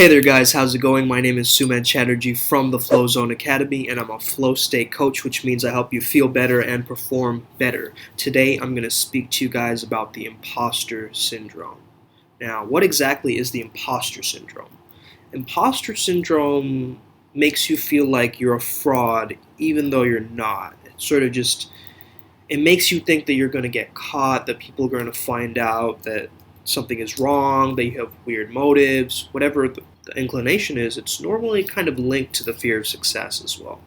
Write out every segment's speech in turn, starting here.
Hey there guys, how's it going? My name is Suman Chatterjee from the Flow Zone Academy, and I'm a flow state coach, which means I help you feel better and perform better. Today I'm going to speak to you guys about the imposter syndrome. Now, what exactly is the imposter syndrome? Imposter syndrome makes you feel like you're a fraud even though you're not. It makes you think that you're going to get caught, that people are going to find out that something is wrong, that you have weird motives, whatever the inclination is. It's normally kind of linked to the fear of success as well.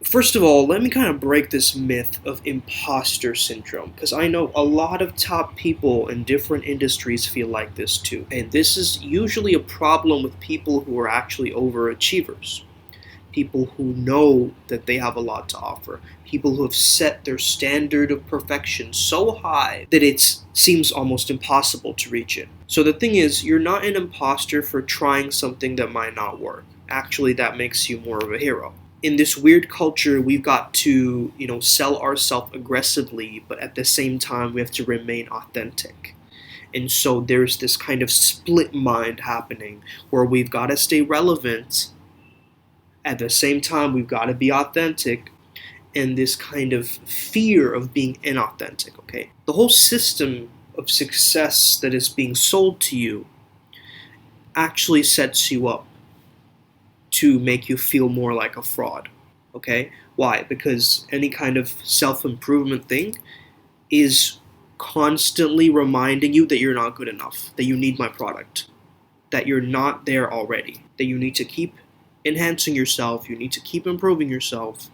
First of all, let me kind of break this myth of imposter syndrome, because I know a lot of top people in different industries feel like this too. And this is usually a problem with people who are actually overachievers. People who know that they have a lot to offer. People who have set their standard of perfection so high that it seems almost impossible to reach it. So the thing is, you're not an imposter for trying something that might not work. Actually, that makes you more of a hero. In this weird culture, we've got to, sell ourselves aggressively, but at the same time, we have to remain authentic. And so there's this kind of split mind happening where we've got to stay relevant. At the same time, we've got to be authentic, and this kind of fear of being inauthentic, okay? The whole system of success that is being sold to you actually sets you up to make you feel more like a fraud, okay? Why? Because any kind of self-improvement thing is constantly reminding you that you're not good enough, that you need my product, that you're not there already, that you need to keep enhancing yourself, you need to keep improving yourself,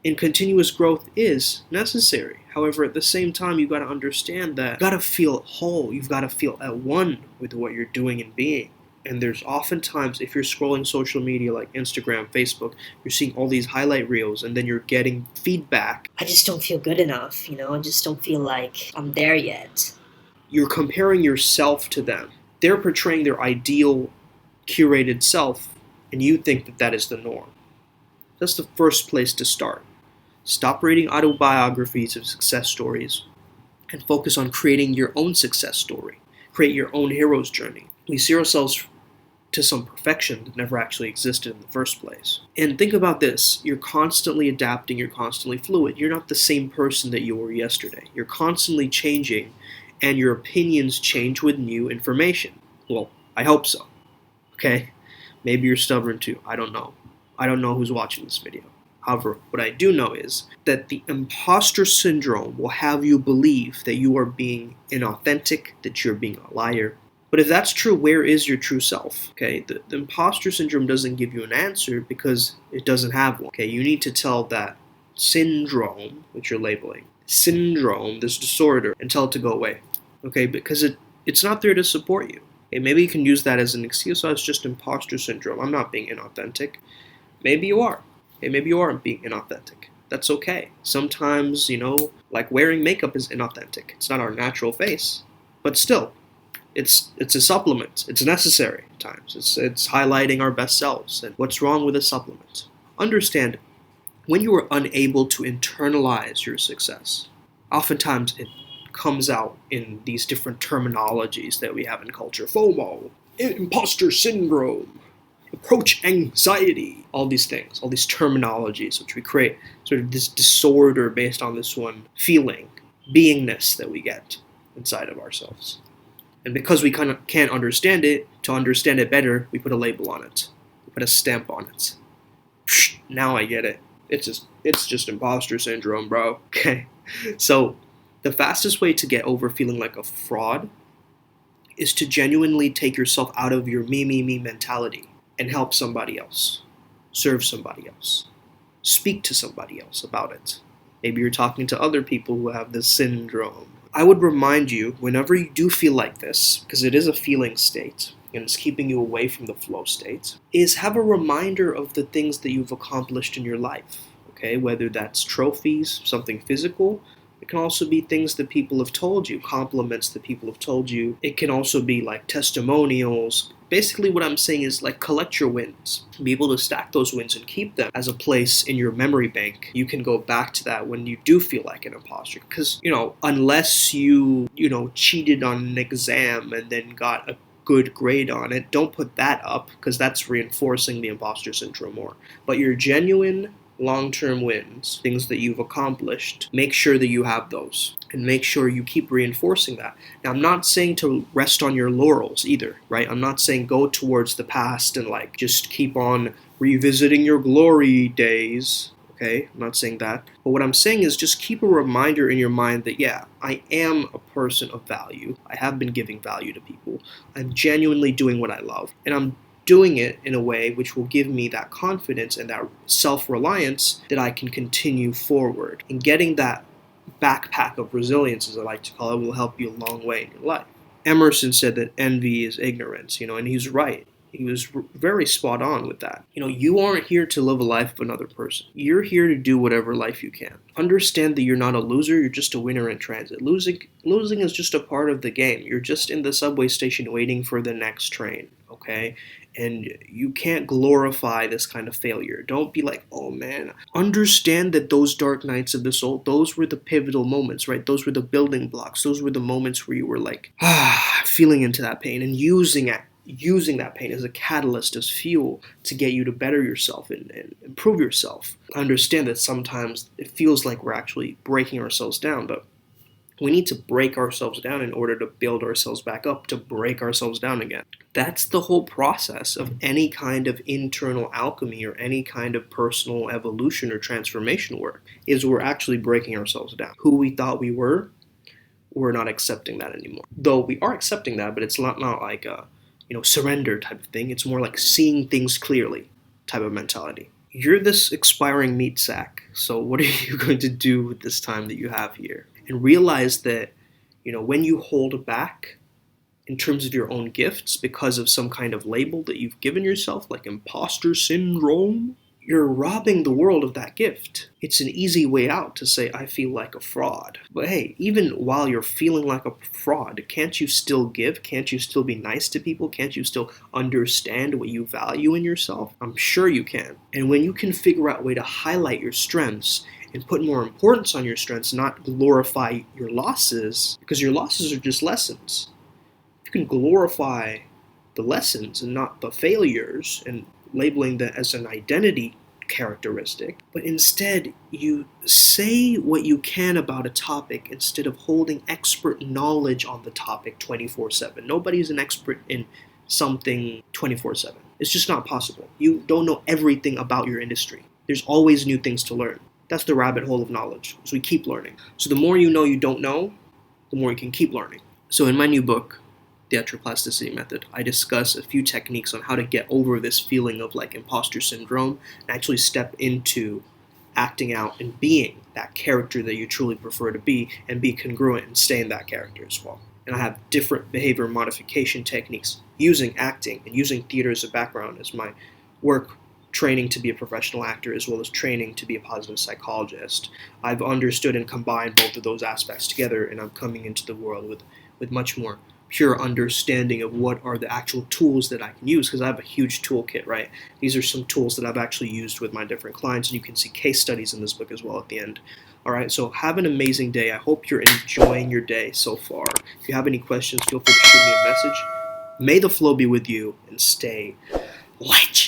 and continuous growth is necessary. However, at the same time, you've got to understand that you've got to feel whole, you've got to feel at one with what you're doing and being. And there's oftentimes, if you're scrolling social media like Instagram, Facebook, you're seeing all these highlight reels, and then you're getting feedback. I just don't feel good enough, I just don't feel like I'm there yet. You're comparing yourself to them. They're portraying their ideal, curated self, and you think that that is the norm. That's the first place to start. Stop reading autobiographies of success stories and focus on creating your own success story. Create your own hero's journey. We see ourselves to some perfection that never actually existed in the first place. And think about this. You're constantly adapting. You're constantly fluid. You're not the same person that you were yesterday. You're constantly changing, and your opinions change with new information. Well, I hope so. Okay? Maybe you're stubborn too. I don't know. I don't know who's watching this video. However, what I do know is that the imposter syndrome will have you believe that you are being inauthentic, that you're being a liar. But if that's true, where is your true self? Okay, the imposter syndrome doesn't give you an answer because it doesn't have one. Okay, you need to tell that syndrome, which you're labeling, syndrome, this disorder, and tell it to go away. Okay, because it's not there to support you. Okay, maybe you can use that as an excuse. Oh, it's just imposter syndrome. I'm not being inauthentic. Maybe you are. Okay, maybe you are being inauthentic. That's okay. Sometimes, like wearing makeup is inauthentic. It's not our natural face. But still, it's a supplement. It's necessary at times. It's highlighting our best selves. And what's wrong with a supplement? Understand, when you are unable to internalize your success, oftentimes it comes out in these different terminologies that we have in culture. FOMO, imposter syndrome, approach anxiety, all these things, all these terminologies which we create sort of this disorder based on this one feeling, beingness that we get inside of ourselves. And because we kind of can't understand it, to understand it better, we put a label on it. We put a stamp on it. Psh, now I get it. It's just imposter syndrome, bro. Okay. So the fastest way to get over feeling like a fraud is to genuinely take yourself out of your me mentality and help somebody else, serve somebody else, speak to somebody else about it. Maybe you're talking to other people who have this syndrome. I would remind you, whenever you do feel like this, because it is a feeling state, and it's keeping you away from the flow state, is have a reminder of the things that you've accomplished in your life, okay? Whether that's trophies, something physical. It can also be things that people have told you, compliments that people have told you. It can also be like testimonials. Basically what I'm saying is like collect your wins. Be able to stack those wins and keep them as a place in your memory bank. You can go back to that when you do feel like an imposter. Because, unless you cheated on an exam and then got a good grade on it, don't put that up because that's reinforcing the imposter syndrome more. But your genuine long-term wins, things that you've accomplished, make sure that you have those and make sure you keep reinforcing that. Now, I'm not saying to rest on your laurels either, right? I'm not saying go towards the past and like just keep on revisiting your glory days. Okay, I'm not saying that. But what I'm saying is just keep a reminder in your mind that, yeah, I am a person of value. I have been giving value to people. I'm genuinely doing what I love. And I'm doing it in a way which will give me that confidence and that self-reliance that I can continue forward. And getting that backpack of resilience, as I like to call it, will help you a long way in your life. Emerson said that envy is ignorance, and he's right. He was very spot on with that. You aren't here to live a life of another person. You're here to do whatever life you can. Understand that you're not a loser, you're just a winner in transit. Losing is just a part of the game. You're just in the subway station waiting for the next train, okay? And you can't glorify this kind of failure. Don't be like, oh man. Understand that those dark nights of the soul, those were the pivotal moments, right? Those were the building blocks. Those were the moments where you were like, feeling into that pain and using that pain as a catalyst, as fuel to get you to better yourself and improve yourself. Understand that sometimes it feels like we're actually breaking ourselves down, but we need to break ourselves down in order to build ourselves back up, to break ourselves down again. That's the whole process of any kind of internal alchemy or any kind of personal evolution or transformation work, is we're actually breaking ourselves down. Who we thought we were, we're not accepting that anymore. Though we are accepting that, but it's not like a surrender type of thing. It's more like seeing things clearly type of mentality. You're this expiring meat sack, so what are you going to do with this time that you have here? And realize that, when you hold back in terms of your own gifts because of some kind of label that you've given yourself, like imposter syndrome, you're robbing the world of that gift. It's an easy way out to say, I feel like a fraud. But hey, even while you're feeling like a fraud, can't you still give? Can't you still be nice to people? Can't you still understand what you value in yourself? I'm sure you can. And when you can figure out a way to highlight your strengths and put more importance on your strengths, not glorify your losses, because your losses are just lessons. If you can glorify the lessons and not the failures and labeling that as an identity characteristic, but instead you say what you can about a topic instead of holding expert knowledge on the topic 24/7. Nobody's an expert in something 24/7. It's just not possible. You don't know everything about your industry. There's always new things to learn. That's the rabbit hole of knowledge. So we keep learning. So the more you know you don't know, the more you can keep learning. So in my new book, The Theatroplasticity Method, I discuss a few techniques on how to get over this feeling of like imposter syndrome and actually step into acting out and being that character that you truly prefer to be and be congruent and stay in that character as well. And I have different behavior modification techniques using acting and using theater as a background as my work, training to be a professional actor as well as training to be a positive psychologist. I've understood and combined both of those aspects together, and I'm coming into the world with much more pure understanding of what are the actual tools that I can use, because I have a huge toolkit, right? These are some tools that I've actually used with my different clients, and you can see case studies in this book as well at the end. All right, so have an amazing day. I hope you're enjoying your day so far. If you have any questions, feel free to shoot me a message. May the flow be with you, and stay light.